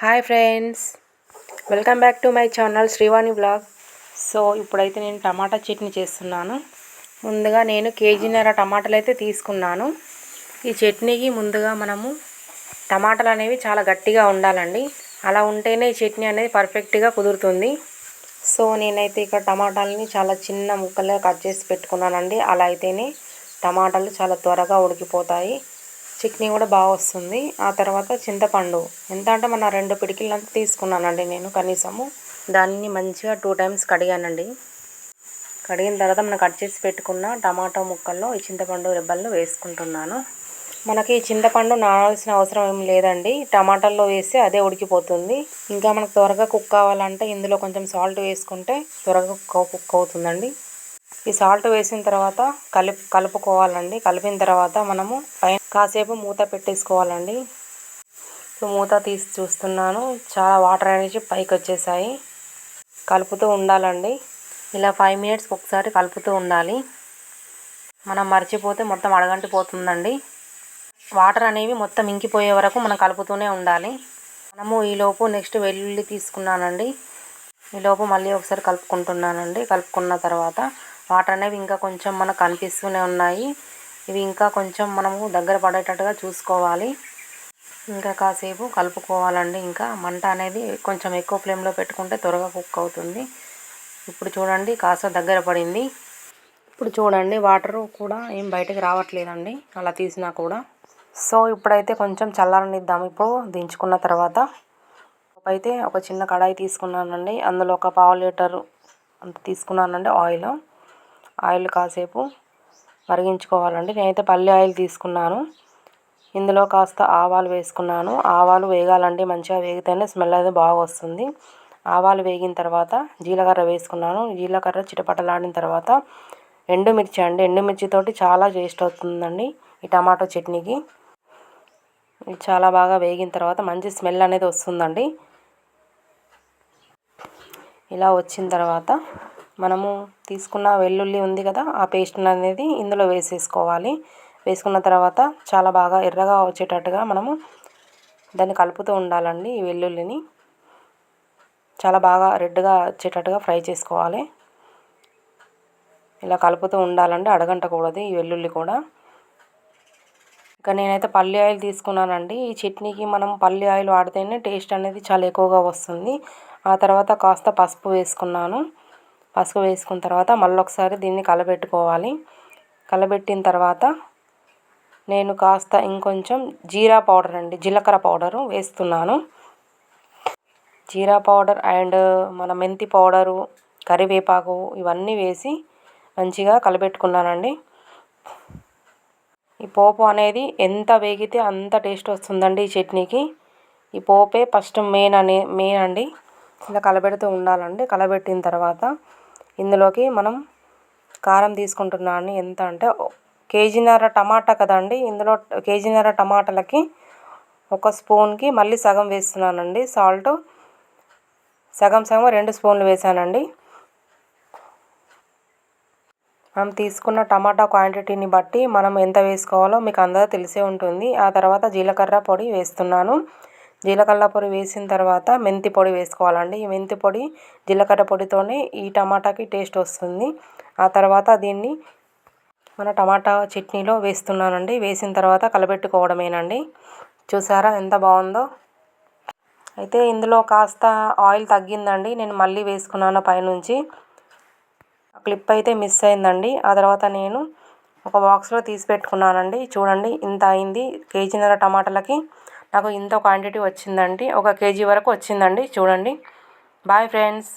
Hi friends, welcome back to my channel Srivani blog. So ఇప్పుడైతే నేను టమాటా చట్నీ చేస్తున్నాను. ముందుగా నేను కేజీన్నర టమాటాలు అయితే తీసుకున్నాను. ఈ చట్నీకి ముందుగా మనము టమాటాలు అనేవి చాలా గట్టిగా ఉండాలండి. అలా ఉంటేనే ఈ చట్నీ అనేది పర్ఫెక్ట్గా కుదురుతుంది. సో నేనైతే ఇక్కడ టమాటాలని చాలా చిన్న ముక్కలుగా కట్ చేసి పెట్టుకున్నానండి. అలా అయితేనే టమాటాలు చాలా త్వరగా ఉడికిపోతాయి, చట్నీ కూడా బాగా వస్తుంది. ఆ తర్వాత చింతపండు ఎంత అంటే మన 2 పిడికిళ్ళంతా తీసుకున్నానండి నేను కనీసము. దాన్ని మంచిగా 2 టైమ్స్ కడిగానండి. కడిగిన తర్వాత మనం కట్ చేసి పెట్టుకున్న టమాటో ముక్కల్లో ఈ చింతపండు రెబ్బలను వేసుకుంటున్నాను. మనకి ఈ చింతపండు నానాల్సిన అవసరం ఏం లేదండి, టమాటాల్లో వేస్తే అదే ఉడికిపోతుంది. ఇంకా మనకు త్వరగా కుక్ కావాలంటే ఇందులో కొంచెం సాల్ట్ వేసుకుంటే త్వరగా కుక్ అవుతుందండి. ఈ సాల్ట్ వేసిన తర్వాత కలుపుకోవాలండి. కలిపిన తర్వాత మనము పైన కాసేపు మూత పెట్టేసుకోవాలండి. ఇప్పుడు మూత తీసి చూస్తున్నాను, చాలా వాటర్ అనేది పైకి వచ్చేసాయి. కలుపుతూ ఉండాలండి. ఇలా 5 మినిట్స్కి ఒకసారి కలుపుతూ ఉండాలి. మనం మర్చిపోతే మొత్తం అడగంటిపోతుందండి. వాటర్ అనేవి మొత్తం ఇంకిపోయే వరకు మనం కలుపుతూనే ఉండాలి. మనము ఈలోపు నెక్స్ట్ వెల్లుల్లి తీసుకున్నానండి. ఈలోపు మళ్ళీ ఒకసారి కలుపుకుంటున్నానండి. కలుపుకున్న తర్వాత వాటర్ అనేవి ఇంకా కొంచెం మనకు కనిపిస్తూనే ఉన్నాయి. ఇవి ఇంకా కొంచెం మనము దగ్గర పడేటట్టుగా చూసుకోవాలి. ఇంకా కాసేపు కలుపుకోవాలండి. ఇంకా మంట అనేది కొంచెం ఎక్కువ ఫ్లేమ్లో పెట్టుకుంటే త్వరగా కుక్ అవుతుంది. ఇప్పుడు చూడండి కాస్త దగ్గర పడింది. ఇప్పుడు చూడండి వాటర్ కూడా ఏం బయటకు రావట్లేదండి అలా తీసినా కూడా. సో ఇప్పుడైతే కొంచెం చల్లారనిద్దాము. ఇప్పుడు దించుకున్న తర్వాత అయితే ఒక చిన్న కడాయి తీసుకున్నానండి. అందులో ఒక 1/2 లీటరు అంత తీసుకున్నానండి ఆయిల్ కాసేపు మరిగించుకోవాలండి. నేనైతే పల్లి ఆయిల్ తీసుకున్నాను. ఇందులో కాస్త ఆవాలు వేసుకున్నాను. ఆవాలు వేగాలండి, మంచిగా వేగితేనే స్మెల్ అనేది బాగా వస్తుంది. ఆవాలు వేగిన తర్వాత జీలకర్ర వేసుకున్నాను. జీలకర్ర చిటపటలాడిన తర్వాత ఎండుమిర్చి అండి, ఎండుమిర్చితోటి చాలా టేస్ట్ అవుతుందండి ఈ టమాటో చట్నీకి. ఇది చాలా బాగా వేగిన తర్వాత మంచి స్మెల్ అనేది వస్తుందండి. ఇలా వచ్చిన తర్వాత మనము తీసుకున్న వెల్లుల్లి ఉంది కదా, ఆ పేస్ట్ అనేది ఇందులో వేసేసుకోవాలి. వేసుకున్న తర్వాత చాలా బాగా ఎర్రగా వచ్చేటట్టుగా మనము దాన్ని కలుపుతూ ఉండాలండి. ఈ వెల్లుల్లిని చాలా బాగా రెడ్గా వచ్చేటట్టుగా ఫ్రై చేసుకోవాలి. ఇలా కలుపుతూ ఉండాలండి, అడగంటకూడదు ఈ వెల్లుల్లి కూడా. ఇంకా నేనైతే పల్లి ఆయిల్ తీసుకున్నానండి. ఈ చట్నీకి మనం పల్లి ఆయిల్ వాడితేనే టేస్ట్ అనేది చాలా ఎక్కువగా వస్తుంది. ఆ తర్వాత కాస్త పసుపు వేసుకున్నాను. పసుపు వేసుకున్న తర్వాత మళ్ళీ ఒకసారి దీన్ని కలబెట్టుకోవాలి. కలబెట్టిన తర్వాత నేను కాస్త ఇంకొంచెం జీలకర్ర పౌడరు వేస్తున్నాను. జీరా పౌడర్ అండ్ మన మెంతి పౌడరు, కరివేపాకు ఇవన్నీ వేసి మంచిగా కలబెట్టుకున్నానండి. ఈ పోపు అనేది ఎంత వేగితే అంత టేస్ట్ వస్తుందండి ఈ చట్నీకి. ఈ పోపే ఫస్ట్ మెయిన్ అండి. ఇలా కలబెడుతూ ఉండాలండి. కలబెట్టిన తర్వాత ఇందులోకి మనం కారం తీసుకుంటున్నాను. ఎంత అంటే కేజీన్నర టమాటా కదండి, ఇందులో కేజీన్నర టమాటాలకి 1 స్పూన్కి మళ్ళీ సగం వేస్తున్నానండి. సాల్ట్ సగం 2 స్పూన్లు వేసానండి. మనం తీసుకున్న టమాటా క్వాంటిటీని బట్టి మనం ఎంత వేసుకోవాలో మీకు అందరూ తెలిసే ఉంటుంది. ఆ తర్వాత జీలకర్ర పొడి వేస్తున్నాను. జీలకర్ర పొడి వేసిన తర్వాత మెంతి పొడి వేసుకోవాలండి. ఈ మెంతి పొడి జీలకర్ర పొడితోనే ఈ టమాటాకి టేస్ట్ వస్తుంది. ఆ తర్వాత దీన్ని మన టమాటా చట్నీలో వేస్తున్నానండి. వేసిన తర్వాత కలబెట్టుకోవడమేనండి. చూసారా ఎంత బాగుందో. అయితే ఇందులో కాస్త ఆయిల్ తగ్గిందండి, నేను మళ్ళీ వేసుకున్నాను పైనుంచి. క్లిప్ అయితే మిస్ అయిందండి. ఆ తర్వాత నేను ఒక బాక్స్లో తీసి పెట్టుకున్నానండి. చూడండి ఇంత అయింది. కేజీన్నర టమాటాలకి నాకు ఇంత క్వాంటిటీ వచ్చిందండి. 1 కేజీ వరకు వచ్చిందండి. చూడండి. Bye friends.